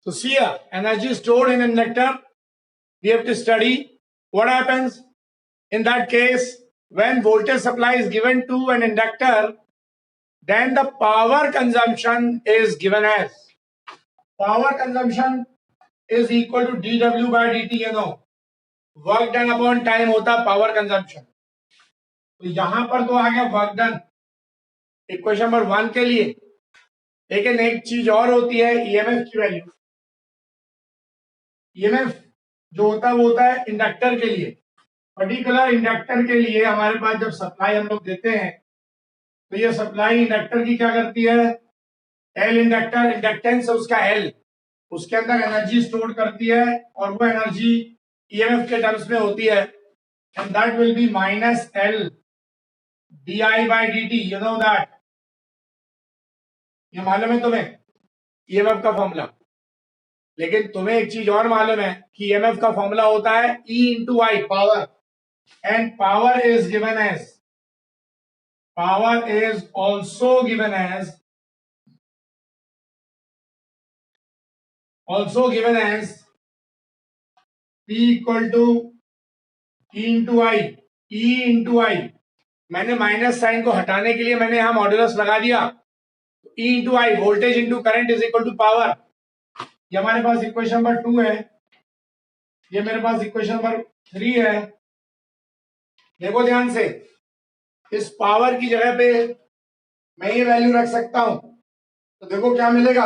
So see here, energy stored in inductor, we have to study what happens in that case when voltage supply is given to an inductor, then the power consumption is given as power consumption is equal to dw by dt, you know, work done upon time होता है power consumption. तो यहां पर तो आ गया work done equation number 1 के लिए, लेकिन एक चीज और होती है ईएमएफ की वैल्यू। ईएमएफ जो होता है वो होता है इंडक्टर के लिए, पर्टिकुलर इंडक्टर के लिए हमारे पास जब सप्लाई हम लोग देते हैं तो ये सप्लाई इंडक्टर की क्या करती है, एल इंडक्टर इंडक्टेंस है उसका एल, उसके अंदर एनर्जी स्टोर करती है और वो एनर्जी ईएमएफ के टर्म्स में होती है, and that will be minus L di by dt, you know that, ये मालूम है तुम्हें ईएमएफ का फॉर्मूला। लेकिन तुम्हें एक चीज और मालूम है कि ईएमएफ का फॉर्मूला होता है E into I power, and power is given as, power is also given as P equal to E into I, E into I। मैंने माइनस साइन को हटाने के लिए मैंने यहां मॉड्यूलस लगा दिया, E into I voltage into current is equal to power. ये हमारे पास इक्वेशन नंबर 2 है, ये मेरे पास इक्वेशन नंबर 3 है। देखो ध्यान से, इस पावर की जगह पे मैं ये वैल्यू रख सकता हूं तो देखो क्या मिलेगा,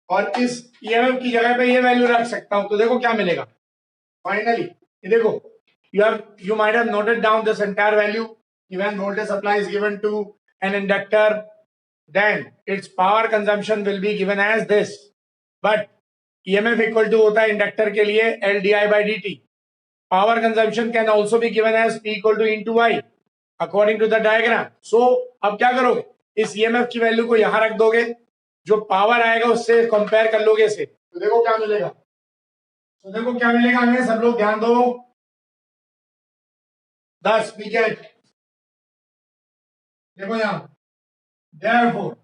और इस ईएमएफ की जगह पे ये वैल्यू रख सकता हूं तो देखो क्या मिलेगा। फाइनली ये देखो, you might have noted down this entire value, when voltage supply is given to an inductor then its power consumption will be given as this, but EMF equal to होता है इंडक्टर के लिए L di by dt। Power consumption can also be given as P equal to into I according to the diagram। So अब क्या करोगे, इस EMF की value को यहां रख दोगे, जो पावर आएगा उससे कंपेयर कर लोगे इसे, तो देखो क्या मिलेगा। तो देखो क्या मिलेगा हमें, सब लोग ध्यान दो। 10 we get, देखो यहां therefore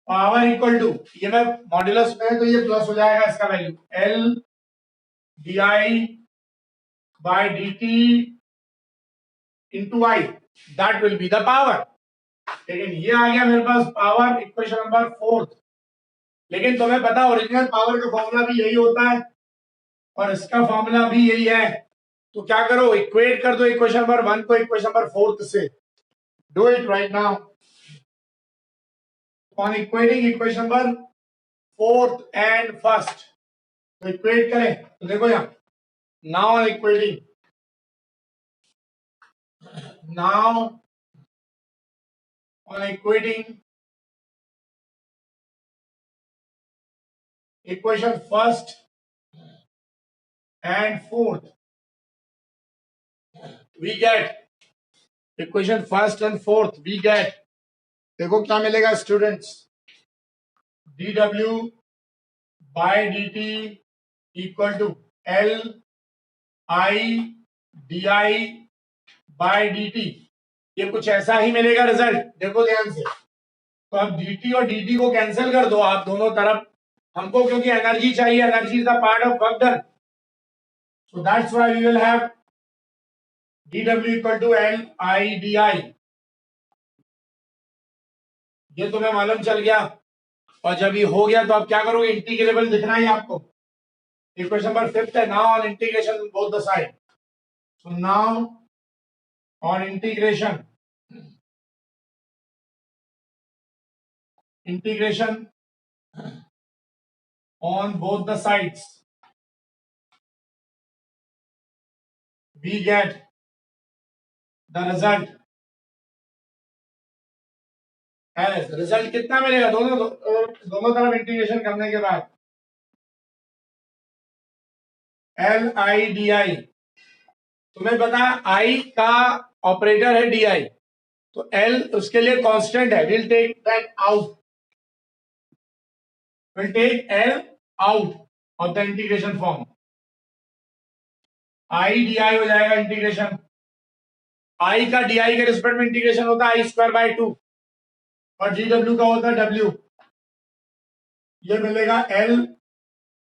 पावर इक्वल टू, ये मैं मॉड्यूलस में है तो ये प्लस हो जाएगा इसका value L di by dt into I, that will be the power। लेकिन ये आ गया मेरे पास पावर इक्वेशन नंबर 4। लेकिन तुम्हें पता ओरिजिनल पावर का फॉर्मूला भी यही होता है और इसका फॉर्मूला भी यही है, तो क्या करो इक्वेट कर दो इक्वेशन नंबर 1 को इक्वेशन नंबर 4 से। Do it right now. On equating equation number 4th and first, तो इक्वेट करें तो देखो यहां, now on equating, now on equating equation first and fourth, we get equation first and fourth we get, देखो क्या मिलेगा students, dw by dt equal to L I di by dt, ये कुछ ऐसा ही मिलेगा रिजल्ट। देखो ध्यान से, तो अब dt और dt को कैंसिल कर दो आप दोनों तरफ, हमको क्योंकि एनर्जी चाहिए, energy is the part of work done, so that's why we will have dw equal to L I di। ये तुम्हें मालूम चल गया, और जब ये हो गया तो आप क्या करोगे, इंटीग्रेबल दिखना है आपको। इक्वेशन नंबर 5 है, now on integration both the side, so now on integration on both the sides we get the result as, result कितना मिलेगा दोनों तरफ इंटीग्रेशन करने के बाद, L I di, तुम्हें पता है I का ऑपरेटर है di, तो L उसके लिए कांस्टेंट है, will take that out, will take L out of the integration form, I di हो जाएगा इंटीग्रेशन, I का di के रिस्पेक्ट में इंटीग्रेशन होता है I² by 2 और dw का होता है w, ये मिलेगा एल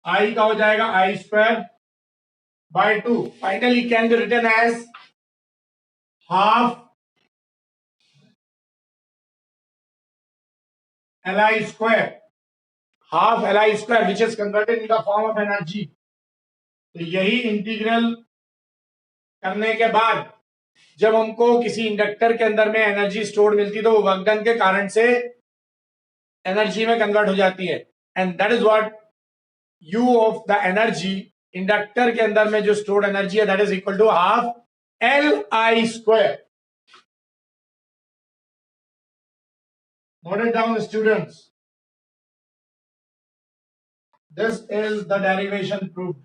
आई का हो जाएगा I square by 2. Finally can be written as half Li square, half Li square, which is converted in the form of energy. तो यही इंटीग्रल करने के बाद जब हमको किसी इंडक्टर के अंदर में एनर्जी स्टोर मिलती तो वो वर्क डन के कारण से एनर्जी में कन्वर्ट हो जाती है. And that is what you of the energy inductor के अंदर में जो स्टोर्ड एनर्जी है that is equal to half Li square. Note it down, students. This is the derivation proved.